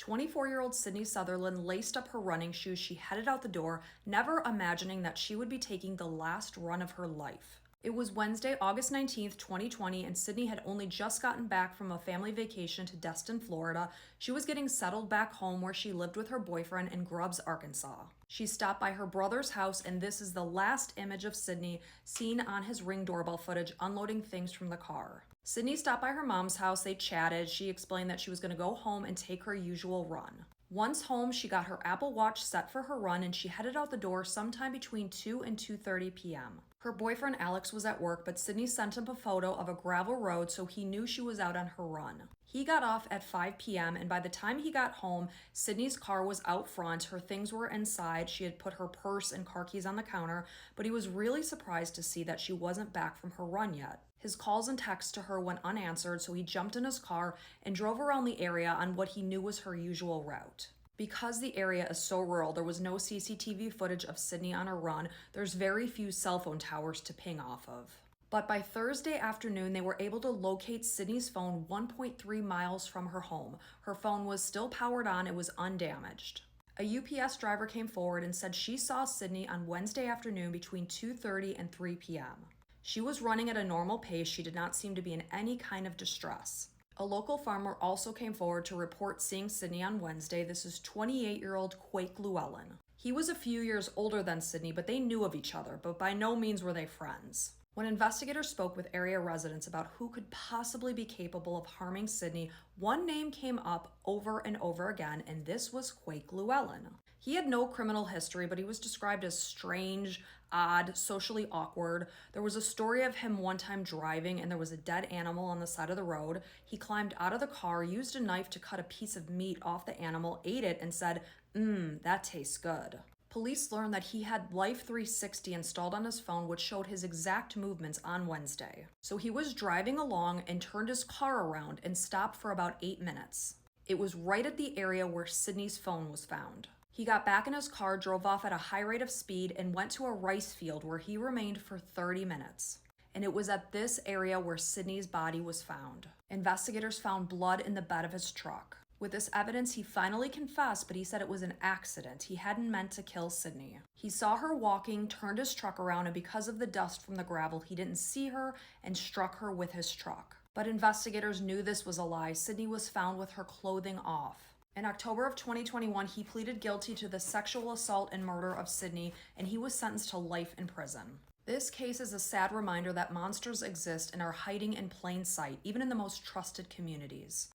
24-year-old Sydney Sutherland laced up her running shoes. She headed out the door, never imagining that she would be taking the last run of her life. It was Wednesday, August 19th, 2020, and Sydney had only just gotten back from a family vacation to Destin, Florida. She was getting settled back home where she lived with her boyfriend in Grubbs, Arkansas. She stopped by her brother's house, and this is the last image of Sydney seen on his Ring doorbell footage unloading things from the car. Sydney stopped by her mom's house. They chatted. She explained that she was going to go home and take her usual run. Once home, she got her Apple Watch set for her run and she headed out the door sometime between 2 and 2:30 p.m. Her boyfriend Alex was at work, but Sydney sent him a photo of a gravel road, so he knew she was out on her run. He got off at 5 p.m. and by the time he got home, Sydney's car was out front. Her things were inside. She had put her purse and car keys on the counter, but he was really surprised to see that she wasn't back from her run yet. His calls and texts to her went unanswered, so he jumped in his car and drove around the area on what he knew was her usual route. Because the area is so rural, there was no CCTV footage of Sydney on her run. There's very few cell phone towers to ping off of. But by Thursday afternoon, they were able to locate Sydney's phone 1.3 miles from her home. Her phone was still powered on, it was undamaged. A UPS driver came forward and said she saw Sydney on Wednesday afternoon between 2:30 and 3 p.m. She was running at a normal pace. She did not seem to be in any kind of distress. A local farmer also came forward to report seeing Sydney on Wednesday. This is 28-year-old Quake Llewellyn. He was a few years older than Sydney, but they knew of each other, but by no means were they friends. When investigators spoke with area residents about who could possibly be capable of harming Sydney, one name came up over and over again, and this was Quake Llewellyn. He had no criminal history, but he was described as strange, odd, socially awkward. There was a story of him one time driving and there was a dead animal on the side of the road. He climbed out of the car, used a knife to cut a piece of meat off the animal, ate it, and said, that tastes good." Police learned that he had Life 360 installed on his phone, which showed his exact movements on Wednesday. So he was driving along and turned his car around and stopped for about 8 minutes. It was right at the area where Sydney's phone was found. He got back in his car, drove off at a high rate of speed, and went to a rice field where he remained for 30 minutes. And it was at this area where Sydney's body was found. Investigators found blood in the bed of his truck. With this evidence, he finally confessed, but he said it was an accident. He hadn't meant to kill Sydney. He saw her walking, turned his truck around, and because of the dust from the gravel, he didn't see her and struck her with his truck. But investigators knew this was a lie. Sydney was found with her clothing off. In October of 2021, he pleaded guilty to the sexual assault and murder of Sydney, and he was sentenced to life in prison. This case is a sad reminder that monsters exist and are hiding in plain sight, even in the most trusted communities.